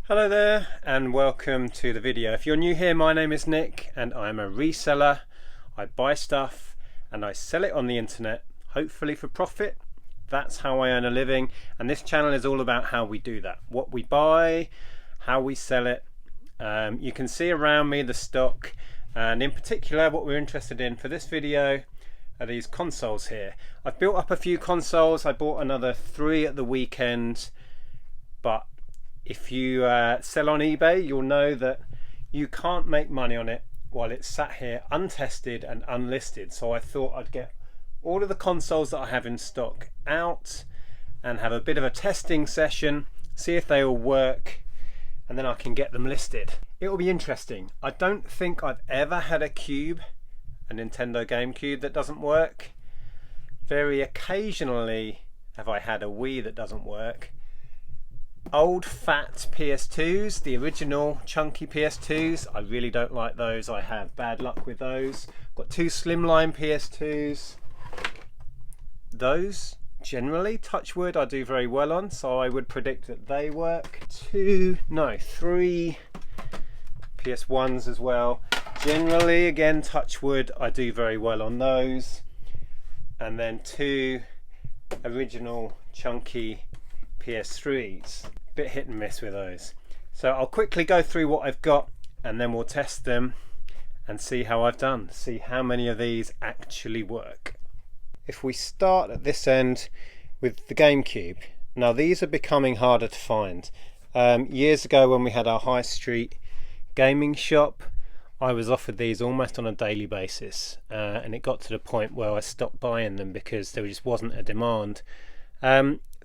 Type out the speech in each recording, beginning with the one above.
Hello there and welcome to the video. If you're new here, my name is Nick and I'm a reseller. I buy stuff and I sell it on the internet, hopefully for profit. That's how I earn a living, and this channel is all about how we do that. What we buy, how we sell it. You can see around me the stock, and in particular what we're interested in for this video are these consoles here. I've built up a few consoles. I bought another 3 at the weekend, but if you sell on eBay, you'll know that you can't make money on it while it's sat here untested and unlisted. So I thought I'd get all of the consoles that I have in stock out and have a bit of a testing session, see if they all work, and then I can get them listed. It will be interesting. I don't think I've ever had a Cube, a Nintendo Gamecube, that doesn't work. Very occasionally have I had a Wii that doesn't work. Old fat PS2s, the original chunky PS2s, I really don't like those. I have bad luck with those. Got 2 Slimline Ps2s. Those generally, touch wood, I do very well on, so I would predict that they work. 3 PS1s as well. Generally, again, touch wood, I do very well on those. And then 2 original chunky PS3s. Bit hit and miss with those. So I'll quickly go through what I've got and then we'll test them and see how I've done. See how many of these actually work. If we start at this end with the Gamecube. Now these are becoming harder to find. Years ago when we had our high street gaming shop, I was offered these almost on a daily basis, and it got to the point where I stopped buying them because there just wasn't a demand.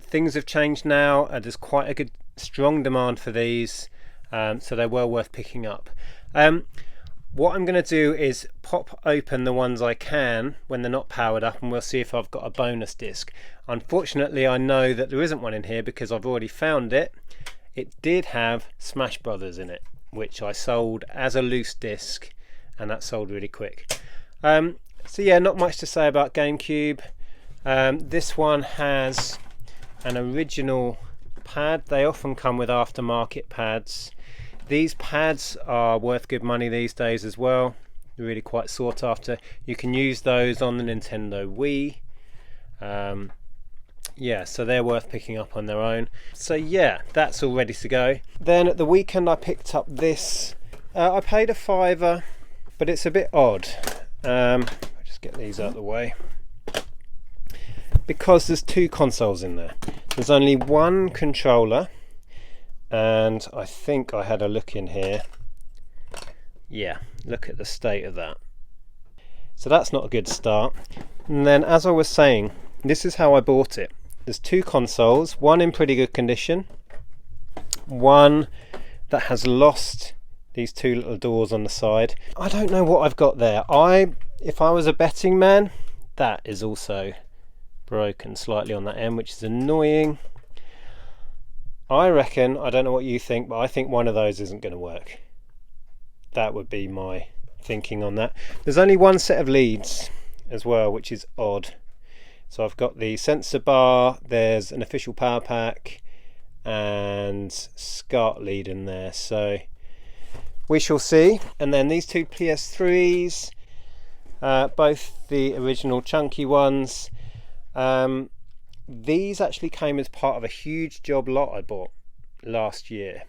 Things have changed now, and there's quite a good strong demand for these, so they're well worth picking up. What I'm going to do is pop open the ones I can when they're not powered up, and we'll see if I've got a bonus disc. Unfortunately, I know that there isn't one in here because I've already found it. It did have Smash Brothers in it, which I sold as a loose disc, and that sold really quick. So yeah, not much to say about Gamecube. This one has an original pad. They often come with aftermarket pads. These pads are worth good money these days as well. They're really quite sought after. You can use those on the Nintendo Wii. Yeah, so they're worth picking up on their own. So yeah, that's all ready to go. Then at the weekend I picked up this. I paid a £5, but it's a bit odd. I'll just get these out of the way. Because there's 2 consoles in there. There's only one controller, and I think I had a look in here. Yeah, look at the state of that. So that's not a good start. And then, as I was saying, this is how I bought it. There's 2 consoles, one in pretty good condition, one that has lost these 2 little doors on the side. I don't know what I've got there. If I was a betting man, that is also broken slightly on that end, which is annoying. I reckon, I don't know what you think, but I think one of those isn't going to work. That would be my thinking on that. There's only one set of leads as well, which is odd. So I've got the sensor bar, there's an official power pack, and SCART lead in there, so we shall see. And then these 2 PS3s, both the original chunky ones. These actually came as part of a huge job lot I bought last year,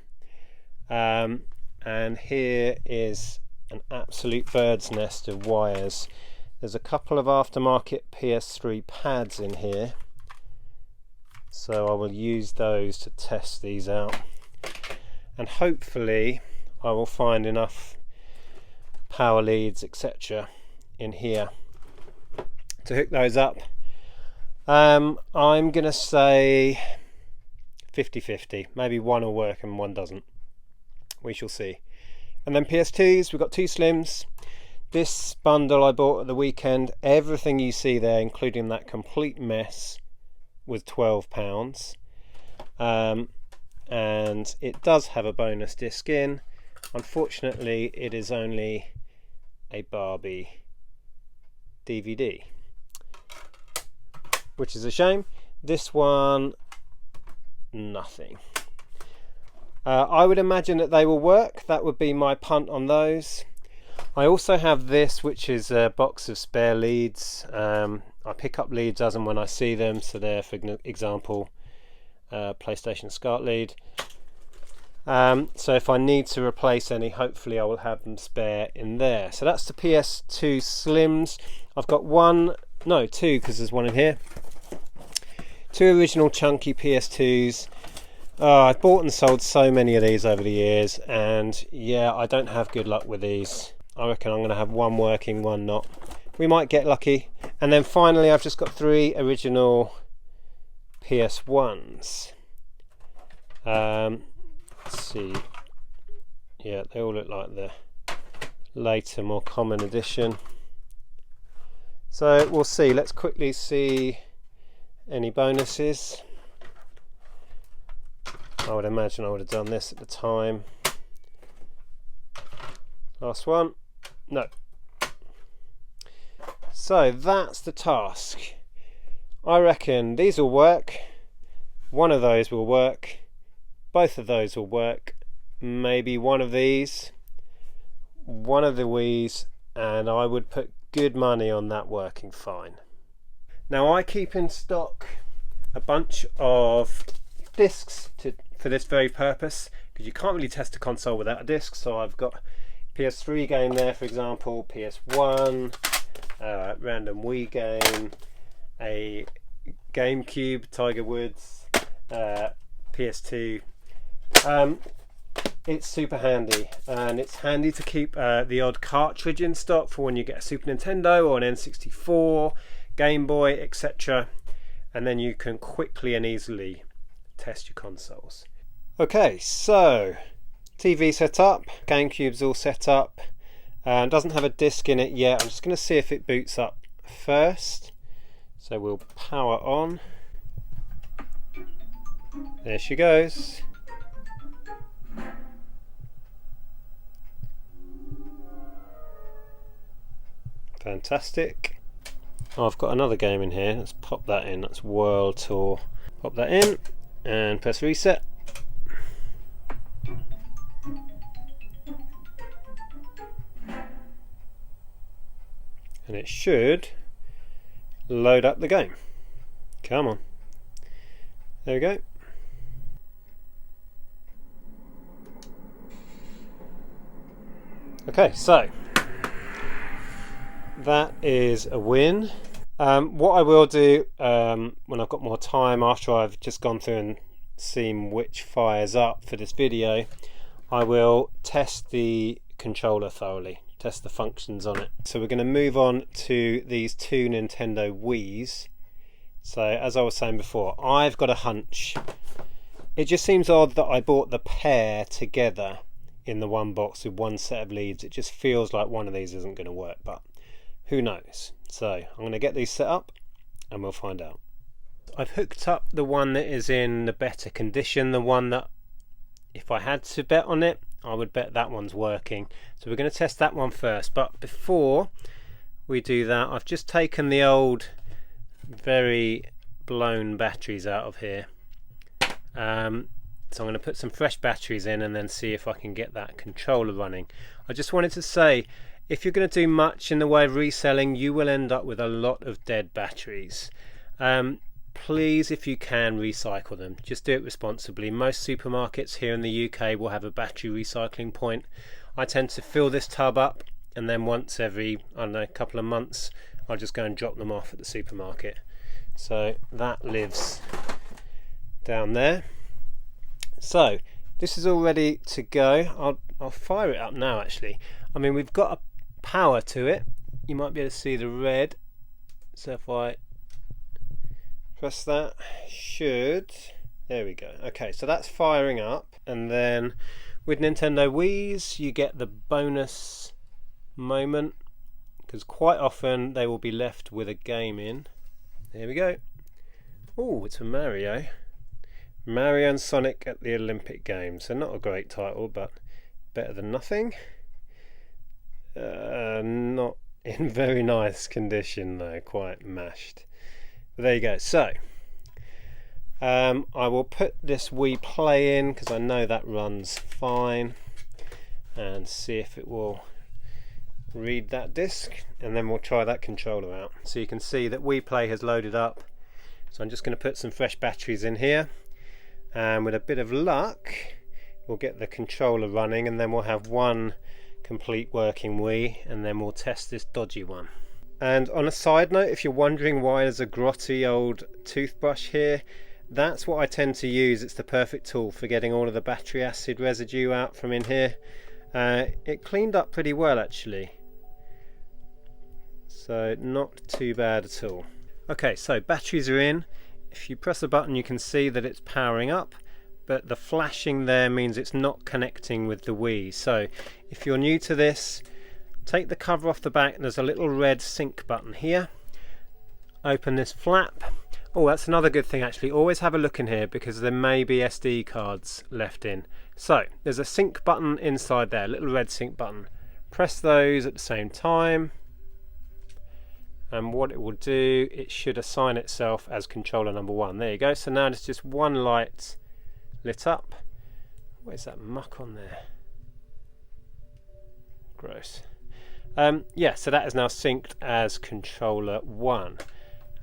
and here is an absolute bird's nest of wires. There's a couple of aftermarket PS3 pads in here, so I will use those to test these out, and hopefully I will find enough power leads etc. in here to hook those up. I'm gonna say 50-50, maybe one will work and one doesn't. We shall see. And then PS2s, we've got 2 Slims. This bundle I bought at the weekend, everything you see there, including that complete mess, was £12. And it does have a bonus disc in. Unfortunately, it is only a Barbie DVD, which is a shame. This one, nothing. I would imagine that they will work. That would be my punt on those. I also have this, which is a box of spare leads. I pick up leads as and when I see them, so they're, for example, PlayStation SCART lead. So if I need to replace any, hopefully I will have them spare in there. So that's the Ps2 Slims. I've got two, because there's one in here. Two original chunky PS2s. I've bought and sold so many of these over the years, and yeah, I don't have good luck with these. I reckon I'm going to have one working, one not. We might get lucky. And then finally, I've just got 3 original PS1s. Let's see. Yeah, they all look like the later, more common edition. So we'll see. Let's quickly see any bonuses. I would imagine I would have done this at the time. Last one. No. So that's the task. I reckon these will work. One of those will work. Both of those will work. Maybe one of these. One of the Wiis. And I would put good money on that working fine. Now I keep in stock a bunch of discs for this very purpose, because you can't really test a console without a disc. So I've got PS3 game there, for example, PS1, random Wii game, a Gamecube, Tiger Woods, PS2. It's super handy, and it's handy to keep the odd cartridge in stock for when you get a Super Nintendo or an N64, Game Boy, etc. And then you can quickly and easily test your consoles. Okay, so TV set up, Gamecube's all set up, doesn't have a disc in it yet. I'm just going to see if it boots up first. So we'll power on. There she goes. Fantastic. Oh, I've got another game in here. Let's pop that in. That's World Tour. Pop that in and press reset. And it should load up the game. Come on. There we go. Okay, so that is a win. What I will do when I've got more time, after I've just gone through and seen which fires up for this video, I will test the controller thoroughly, test the functions on it. So we're going to move on to these 2 Nintendo Wiis. So as I was saying before, I've got a hunch. It just seems odd that I bought the pair together in the one box with one set of leads. It just feels like one of these isn't going to work, but who knows. So I'm going to get these set up and we'll find out. I've hooked up the one that is in the better condition, the one that if I had to bet on it, I would bet that one's working. So we're going to test that one first, but before we do that, I've just taken the old very blown batteries out of here. So I'm going to put some fresh batteries in and then see if I can get that controller running. I just wanted to say, if you're going to do much in the way of reselling, you will end up with a lot of dead batteries. Please, if you can, recycle them. Just do it responsibly. Most supermarkets here in the UK will have a battery recycling point. I tend to fill this tub up, and then once every, I don't know, couple of months, I'll just go and drop them off at the supermarket. So that lives down there. So this is all ready to go. I'll fire it up now actually. I mean, we've got a power to it. You might be able to see the red. So if I press that, there we go. Okay, so that's firing up. And then with Nintendo Wiis, you get the bonus moment, because quite often they will be left with a game in. There we go. Oh, it's a Mario. Mario and Sonic at the Olympic Games. So not a great title, but better than nothing. Not in very nice condition though, quite mashed. But there you go. So I will put this Wii Play in because I know that runs fine, and see if it will read that disc, and then we'll try that controller out. So you can see that Wii Play has loaded up, so I'm just going to put some fresh batteries in here, and with a bit of luck we'll get the controller running, and then we'll have one complete working Wii, and then we'll test this dodgy one. And on a side note, if you're wondering why there's a grotty old toothbrush here, that's what I tend to use. It's the perfect tool for getting all of the battery acid residue out from in here. It cleaned up pretty well actually, so not too bad at all. Okay, so batteries are in. If you press a button you can see that it's powering up, but the flashing there means it's not connecting with the Wii. So if you're new to this, take the cover off the back, there's a little red sync button here. Open this flap. Oh, that's another good thing actually, always have a look in here because there may be SD cards left in. So there's a sync button inside there, little red sync button. Press those at the same time, and what it will do, it should assign itself as controller number 1. There you go. So now there's just one light lit up. Where's that muck on there? Gross. Yeah, so that is now synced as controller 1.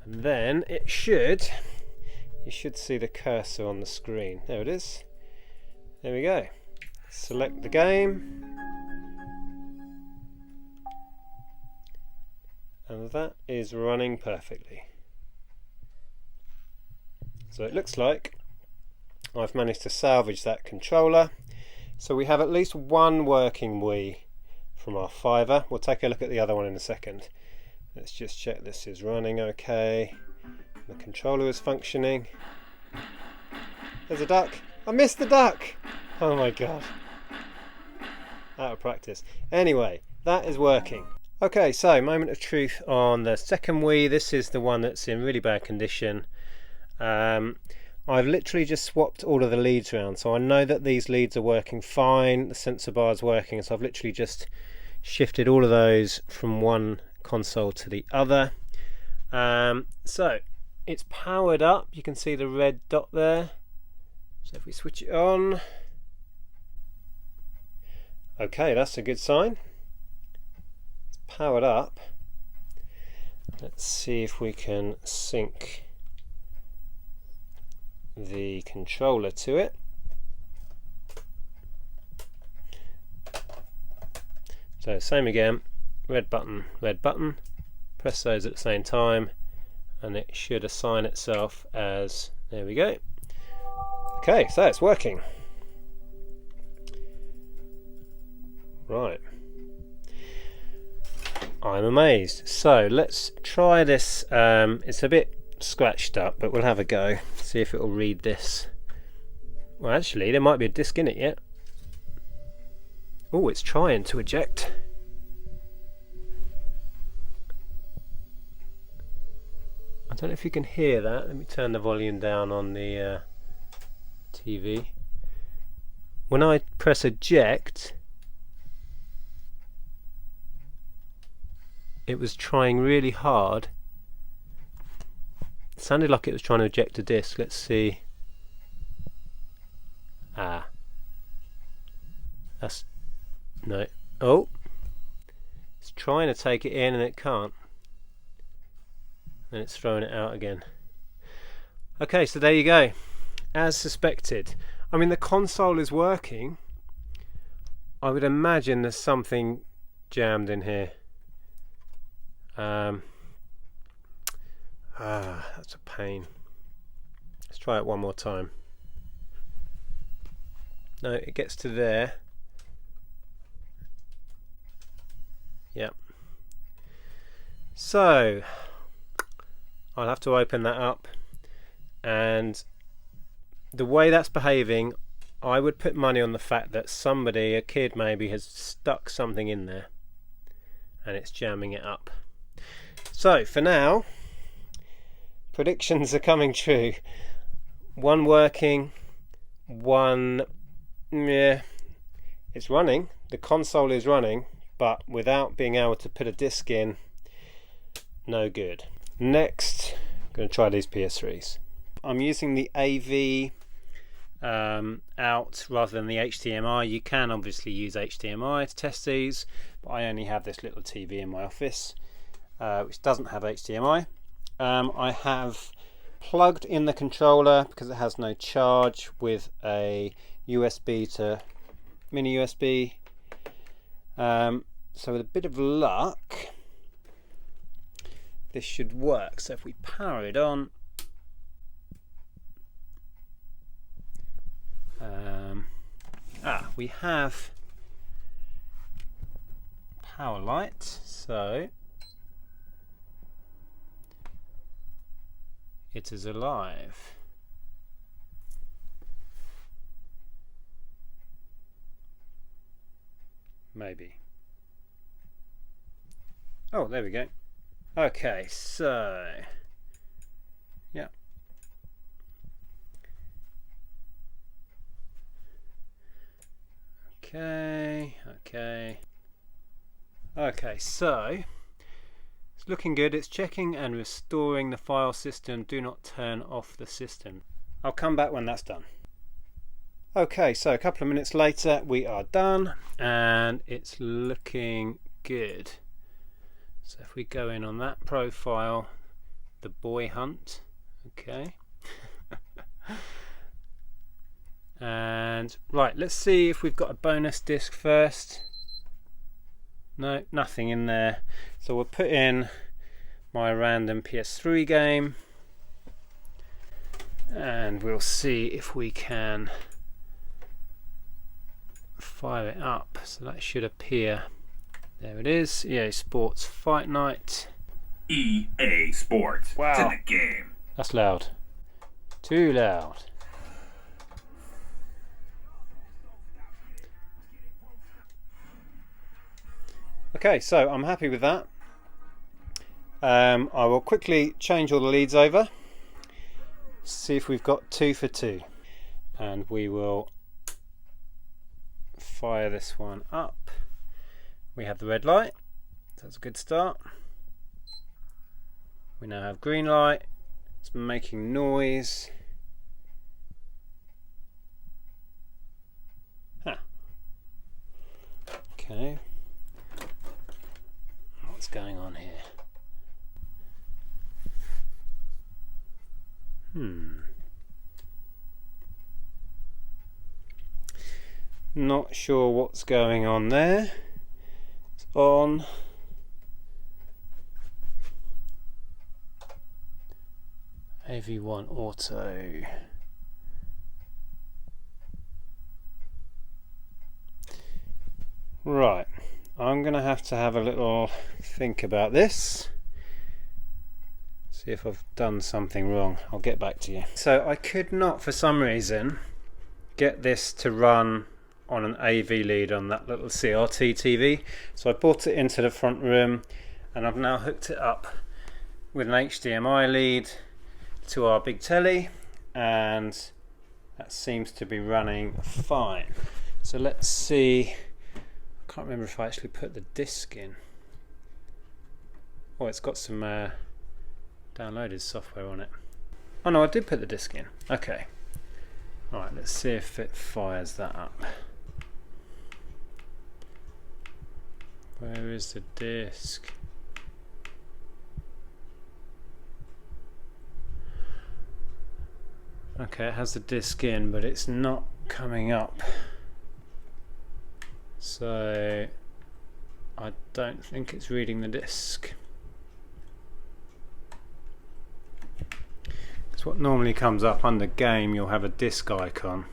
And then you should see the cursor on the screen. There it is. There we go. Select the game. And that is running perfectly. So it looks like I've managed to salvage that controller. So we have at least one working Wii from our fiver. We'll take a look at the other one in a second. Let's just check this is running okay. The controller is functioning. There's a duck. I missed the duck! Oh my god. Out of practice. Anyway, that is working. Okay, so moment of truth on the second Wii. This is the one that's in really bad condition. I've literally just swapped all of the leads around, so I know that these leads are working fine, the sensor bar is working, so I've literally just shifted all of those from one console to the other. So it's powered up, you can see the red dot there. So if we switch it on, okay, that's a good sign. It's powered up. Let's see if we can sync the controller to it. So same again, red button, press those at the same time and it should assign itself as, there we go. Okay, so it's working. Right. I'm amazed. So let's try this. It's a bit scratched up, but we'll have a go. See if it will read this. Well, actually, there might be a disc in it yet. Oh, it's trying to eject. I don't know if you can hear that. Let me turn the volume down on the TV. When I press eject, it was trying really hard. It sounded like it was trying to eject a disc. Let's see. Ah. That's... no. Oh! It's trying to take it in and it can't. And it's throwing it out again. Okay, so there you go. As suspected. I mean, the console is working. I would imagine there's something jammed in here. That's a pain. Let's try it one more time. No, it gets to there. Yep. So I'll have to open that up, and the way that's behaving, I would put money on the fact that somebody, a kid maybe, has stuck something in there and it's jamming it up. So for now, predictions are coming true. One working, one, yeah, it's running, the console is running, but without being able to put a disc in, no good. Next, I'm going to try these PS3s. I'm using the AV out rather than the HDMI. You can obviously use HDMI to test these, but I only have this little TV in my office which doesn't have HDMI. I have plugged in the controller because it has no charge with a USB to mini USB. So with a bit of luck this should work. So if we power it on, we have power light, so it is alive. Maybe. Oh, there we go. Okay, so yeah. Okay, so it's looking good. It's checking and restoring the file system. Do not turn off the system. I'll come back when that's done. Okay, so a couple of minutes later we are done and it's looking good. So if we go in on that profile, the boy hunt, okay. And right, let's see if we've got a bonus disc first. No, nothing in there. So we'll put in my random PS3 game and we'll see if we can fire it up. So that should appear. There it is, EA Sports Fight Night. EA Sports, wow. It's in the game. That's loud. Too loud. Okay, so I'm happy with that. I will quickly change all the leads over. See if we've got 2 for 2. And we will fire this one up. We have the red light, that's a good start. We now have green light, it's making noise. Huh. Okay, what's going on here? Not sure what's going on there. It's on. AV1 auto. Right, I'm going to have a little think about this. See if I've done something wrong. I'll get back to you. So I could not, for some reason, get this to run on an AV lead on that little CRT TV. So I brought it into the front room and I've now hooked it up with an HDMI lead to our big telly, and that seems to be running fine. So let's see. I can't remember if I actually put the disc in. Oh, it's got some downloaded software on it. Oh no, I did put the disc in. Okay. Alright, let's see if it fires that up. Where is the disc? Okay, it has the disc in, but it's not coming up. So I don't think it's reading the disc. Because what normally comes up under game, you'll have a disc icon.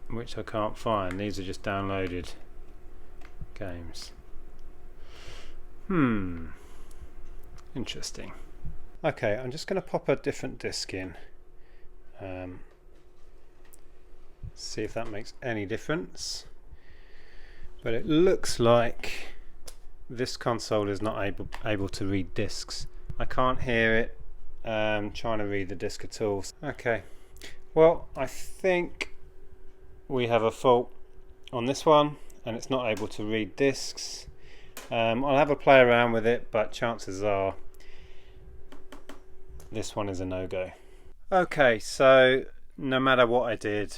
Which I can't find. These are just downloaded games. Interesting. Okay, I'm just going to pop a different disc in. See if that makes any difference. But it looks like this console is not able to read discs. I can't hear it trying to read the disc at all. Okay, well, I think we have a fault on this one, and it's not able to read discs. I'll have a play around with it, but chances are this one is a no-go. Okay, so no matter what I did,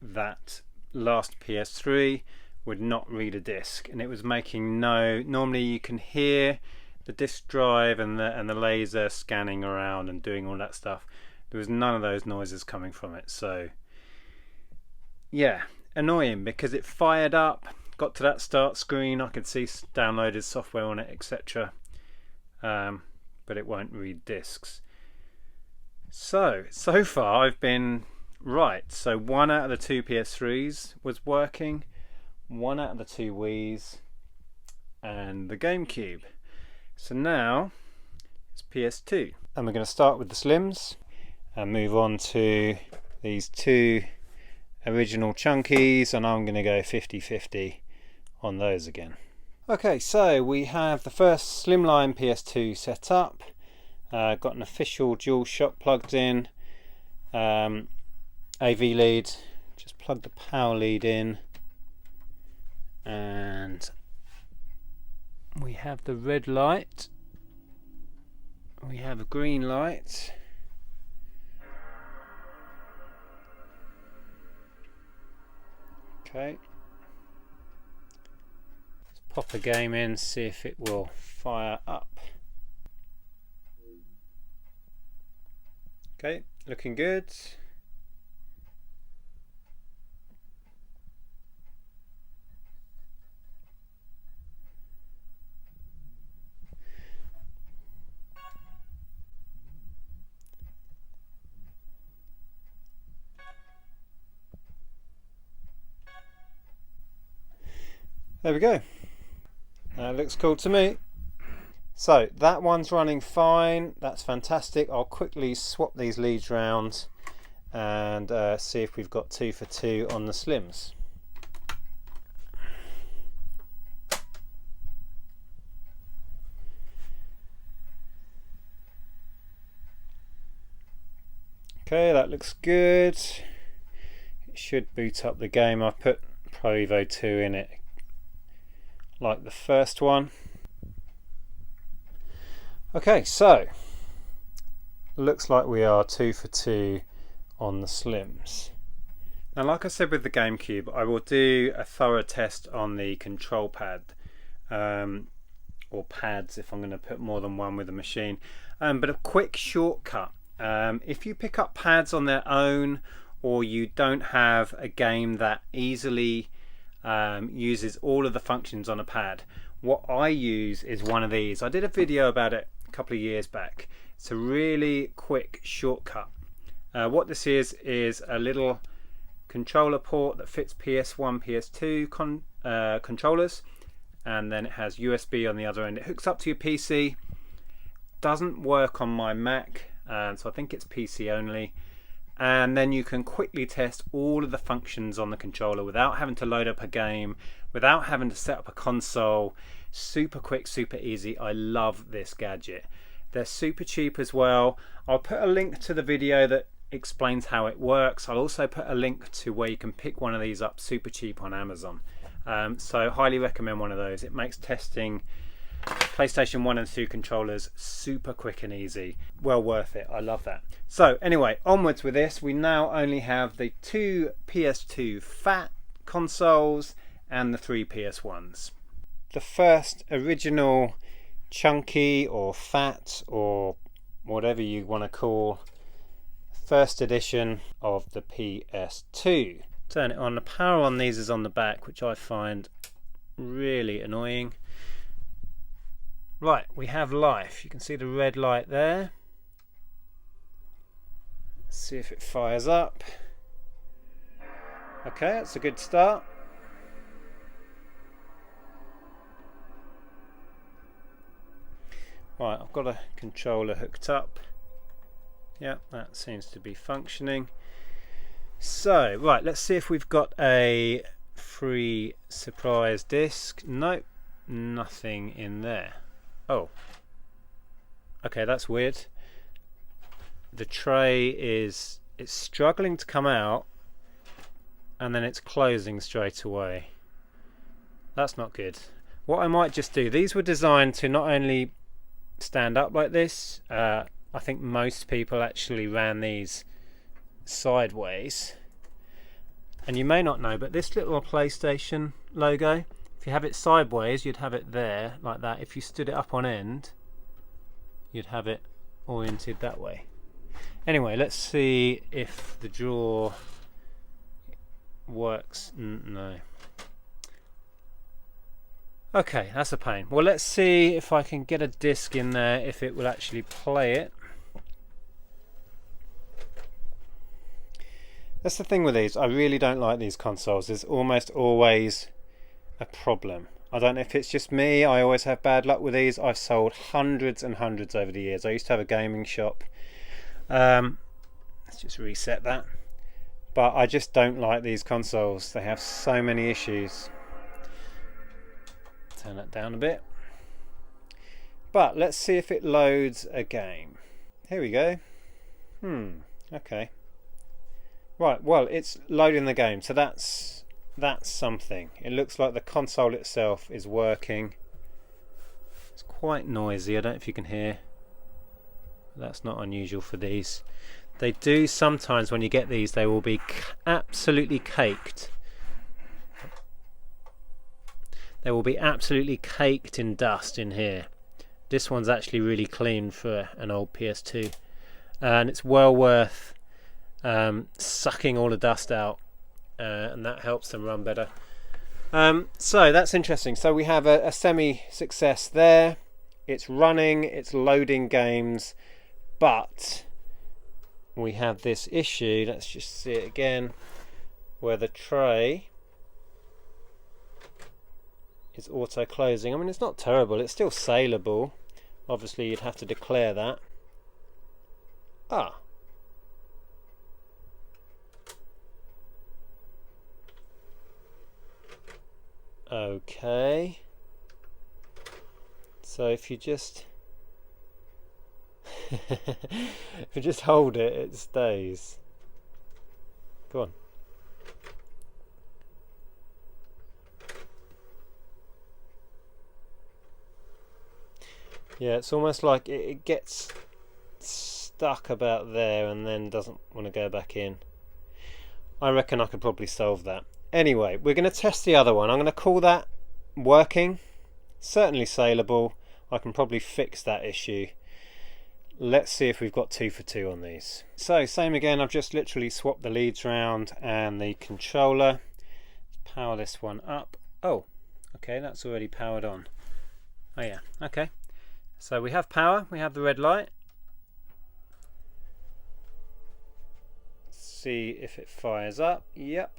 that last PS3 would not read a disc, and it was making normally you can hear the disk drive and the laser scanning around and doing all that stuff. There was none of those noises coming from it, so yeah, annoying, because it fired up, got to that start screen, I could see downloaded software on it, etc. But it won't read discs. So far I've been right. So 1 out of the 2 PS3s was working, 1 out of the 2 Wiis, and the Gamecube. So now it's PS2. And we're going to start with the Slims and move on to these 2 original chunkies, and I'm going to go 50-50 on those again. Okay, so we have the first Slimline Ps2 set up. Got an official dual shock plugged in, AV lead, just plug the power lead in, and we have the red light, we have a green light, okay, let's pop a game in, see if it will fire up. Okay, looking good. There we go. That looks cool to me. So that one's running fine, that's fantastic. I'll quickly swap these leads round and see if we've got 2 for 2 on the Slims. Okay, that looks good. It should boot up the game. I put Pro Evo 2 in it like the first one. Okay, so looks like we are 2 for 2 on the Slims. Now, like I said with the Gamecube, I will do a thorough test on the control pad, or pads if I'm going to put more than one with the machine. But a quick shortcut, if you pick up pads on their own, or you don't have a game that easily uses all of the functions on a pad, what I use is one of these. I did a video about it couple of years back. It's a really quick shortcut. What this is a little controller port that fits PS1, PS2 controllers, and then it has USB on the other end. It hooks up to your PC. Doesn't work on my Mac, so I think it's PC only. And then you can quickly test all of the functions on the controller without having to load up a game, without having to set up a console. Super quick, super easy. I love this gadget. They're super cheap as well. I'll put a link to the video that explains how it works. I'll also put a link to where you can pick one of these up super cheap on Amazon. So highly recommend one of those. It makes testing PlayStation 1 and 2 controllers super quick and easy. Well worth it. I love that. So anyway, onwards with this. We now only have the 2 PS2 fat consoles and the 3 PS1s. The first original chunky or fat or whatever you want to call first edition of the PS2. Turn it on. The power on these is on the back, which I find really annoying. Right, we have life. You can see the red light there. Let's see if it fires up. Okay, that's a good start. Right, I've got a controller hooked up. Yeah, that seems to be functioning. So, right, let's see if we've got a free surprise disc. Nope, nothing in there. Oh, okay, that's weird. The tray it's struggling to come out, and then it's closing straight away. That's not good. What I might just do, these were designed to not only stand up like this, I think most people actually ran these sideways. And you may not know, but this little PlayStation logo, if you have it sideways, you'd have it there like that. If you stood it up on end, you'd have it oriented that way. Anyway, let's see if the drawer works. No. Okay, that's a pain. Well, let's see if I can get a disc in there, if it will actually play it. That's the thing with these. I really don't like these consoles. There's almost always a problem. I don't know if it's just me. I always have bad luck with these. I've sold hundreds and hundreds over the years. I used to have a gaming shop. Let's just reset that. But I just don't like these consoles. They have so many issues. Turn that down a bit. But let's see if it loads a game. Here we go. Okay. Right, well, it's loading the game, so that's something. It looks like the console itself is working. It's quite noisy. I don't know if you can hear. That's not unusual for these. They do sometimes, when you get these, they will be absolutely caked. They will be absolutely caked in dust in here. This one's actually really clean for an old PS2, and it's well worth sucking all the dust out, and that helps them run better. So that's interesting. So we have a semi-success there. It's running, it's loading games, but we have this issue. Let's just see it again, where the tray is auto closing. I mean, it's not terrible, it's still saleable. Obviously you'd have to declare that. Okay, so if you just if you just hold it, it stays. Go on. Yeah, it's almost like it gets stuck about there and then doesn't want to go back in. I reckon I could probably solve that. Anyway, we're going to test the other one. I'm going to call that working. Certainly saleable. I can probably fix that issue. Let's see if we've got 2 for 2 on these. So, same again. I've just literally swapped the leads around and the controller. Power this one up. Oh, okay, that's already powered on. Oh yeah, okay. So we have power, we have the red light. See if it fires up. Yep.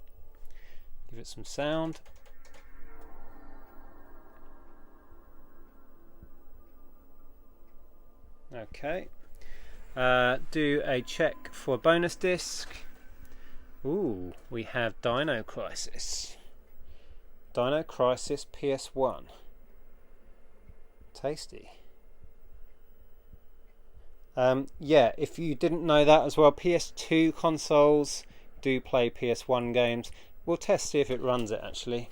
Give it some sound. Okay. Do a check for bonus disc. Ooh, we have Dino Crisis. Dino Crisis PS1. Tasty. Yeah, if you didn't know that as well, PS2 consoles do play PS1 games. We'll test, see if it runs it actually.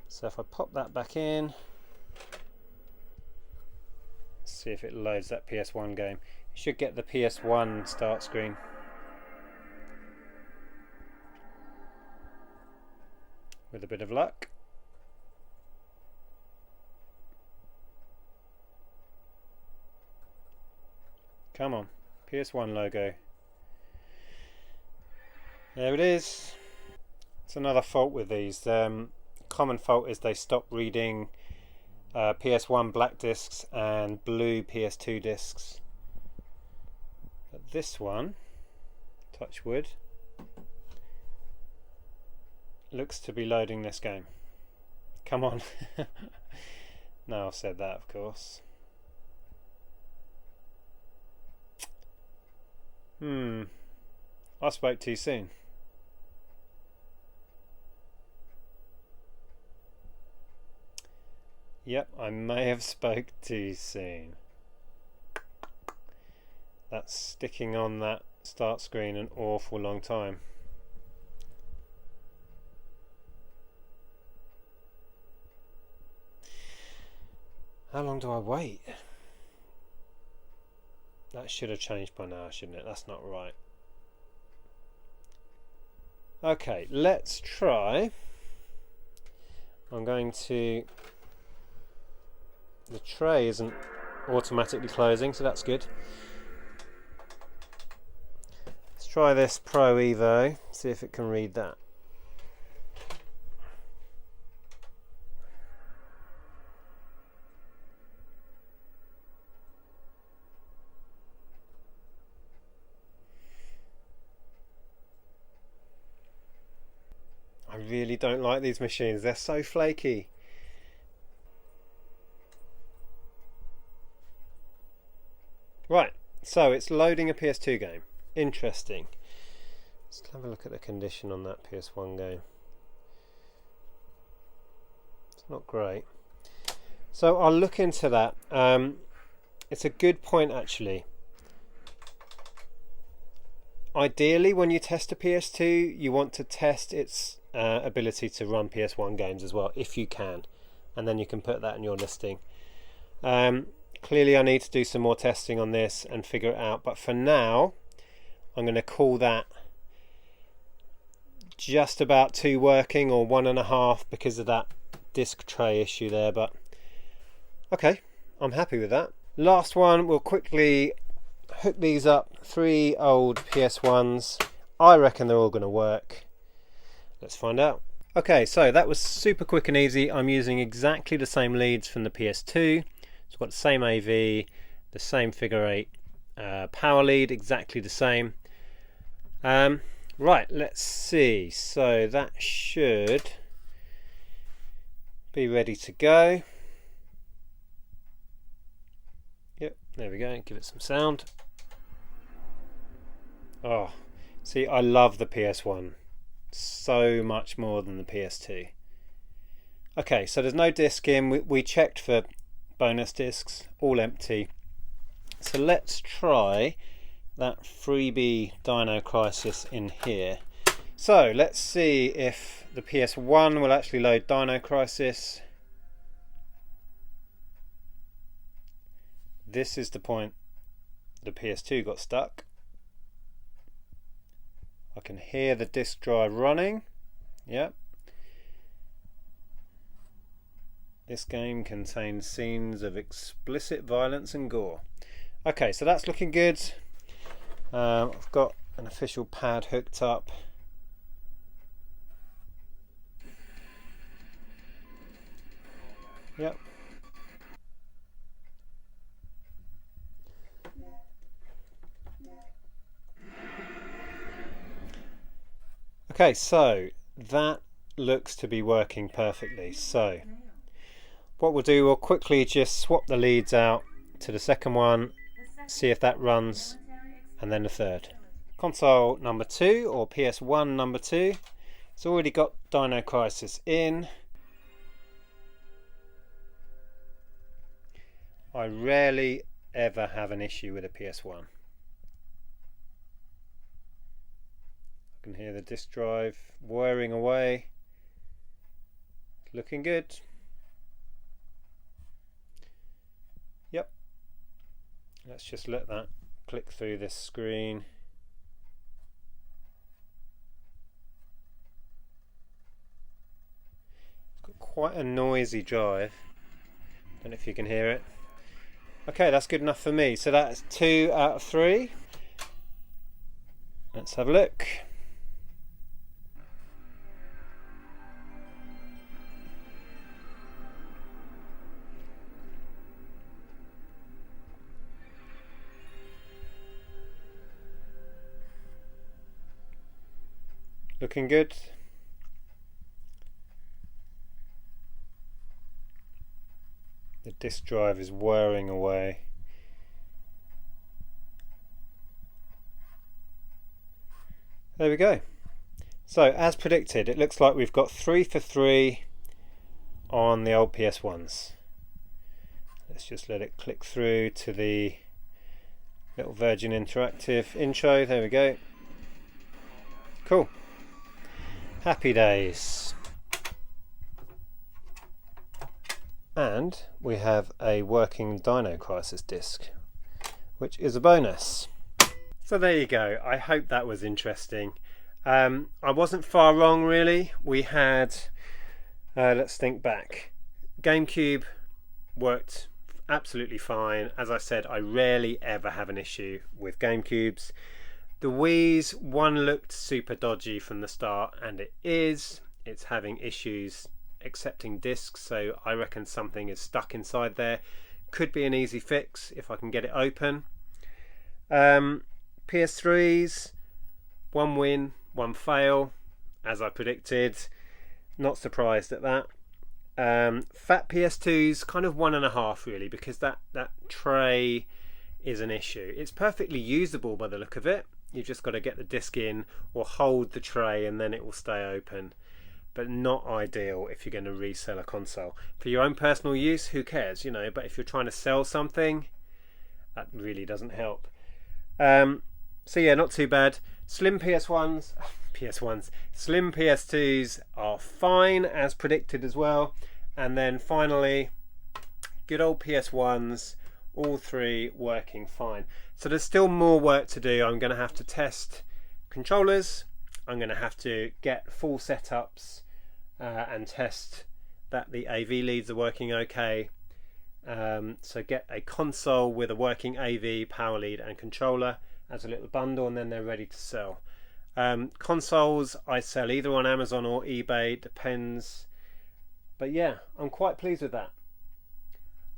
So if I pop that back in, see if it loads that PS1 game. You should get the PS1 start screen. With a bit of luck. Come on, PS1 logo. There it is. It's another fault with these. Common fault is they stop reading PS1 black discs and blue PS2 discs. But this one, touch wood, looks to be loading this game. Come on. No, I've said that, of course. I spoke too soon. Yep, I may have spoke too soon. That's sticking on that start screen an awful long time. How long do I wait? That should have changed by now, shouldn't it? That's not right. Okay, let's try. I'm going to... The tray isn't automatically closing, so that's good. Let's try this Pro Evo, see if it can read that. I really don't like these machines, they're so flaky. Right, so it's loading a PS2 game. Interesting. Let's have a look at the condition on that PS1 game. It's not great. So I'll look into that. It's a good point actually. Ideally, when you test a PS2, you want to test its ability to run PS1 games as well, if you can, and then you can put that in your listing. Clearly I need to do some more testing on this and figure it out, but for now I'm going to call that just about 2 working, or 1.5 because of that disc tray issue there, but okay, I'm happy with that. Last one, we'll quickly hook these up, 3 old PS1s. I reckon they're all going to work. Let's find out. Okay, so that was super quick and easy. I'm using exactly the same leads from the PS2. It's got the same AV, the same figure 8 power lead, exactly the same. Right, let's see. So that should be ready to go. Yep, there we go. Give it some sound. Oh, see, I love the PS1 so much more than the PS2. Okay, so there's no disc in. We checked for bonus discs, all empty. So let's try that freebie Dino Crisis in here. So let's see if the PS1 will actually load Dino Crisis. This is the point the PS2 got stuck. I can hear the disk drive running. Yep. This game contains scenes of explicit violence and gore. Okay, so that's looking good. I've got an official pad hooked up. Yep. Okay, so that looks to be working perfectly. So what we'll do, we'll quickly just swap the leads out to the second one, see if that runs, and then the third. Console number 2, or PS1 number 2, it's already got Dino Crisis in. I rarely ever have an issue with a PS1. I can hear the disk drive whirring away. Looking good. Yep. Let's just let that click through this screen. It's got quite a noisy drive. Don't know if you can hear it. Okay, that's good enough for me. So that's 2 out of 3. Let's have a look. Looking good. The disk drive is whirring away. There we go. So as predicted, it looks like we've got 3 for 3 on the old PS1s. Let's just let it click through to the little Virgin Interactive intro. There we go. Cool. Happy days. And we have a working Dino Crisis disc, which is a bonus. So there you go. I hope that was interesting. I wasn't far wrong really. We had, let's think back. Gamecube worked absolutely fine. As I said, I rarely ever have an issue with Gamecubes. The Wii's one looked super dodgy from the start, and it is. It's having issues accepting discs, so I reckon something is stuck inside there. Could be an easy fix if I can get it open. PS3s, one win, one fail, as I predicted. Not surprised at that. Fat PS2s, kind of 1.5 really, because that tray is an issue. It's perfectly usable by the look of it. You've just got to get the disc in or hold the tray and then it will stay open. But not ideal if you're going to resell a console. For your own personal use, who cares, you know, but if you're trying to sell something, that really doesn't help. So yeah, not too bad. Slim PS1s, Slim PS2s are fine as predicted as well. And then finally, good old PS1s, all three working fine. So there's still more work to do. I'm going to have to test controllers. I'm going to have to get full setups and test that the AV leads are working okay. So get a console with a working AV, power lead and controller as a little bundle, and then they're ready to sell. Consoles I sell either on Amazon or eBay, depends. But yeah, I'm quite pleased with that.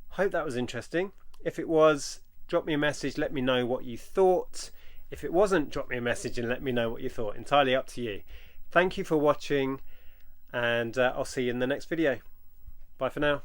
Hope that was interesting. If it was, drop me a message, let me know what you thought. If it wasn't, drop me a message and let me know what you thought. Entirely up to you. Thank you for watching, and I'll see you in the next video. Bye for now.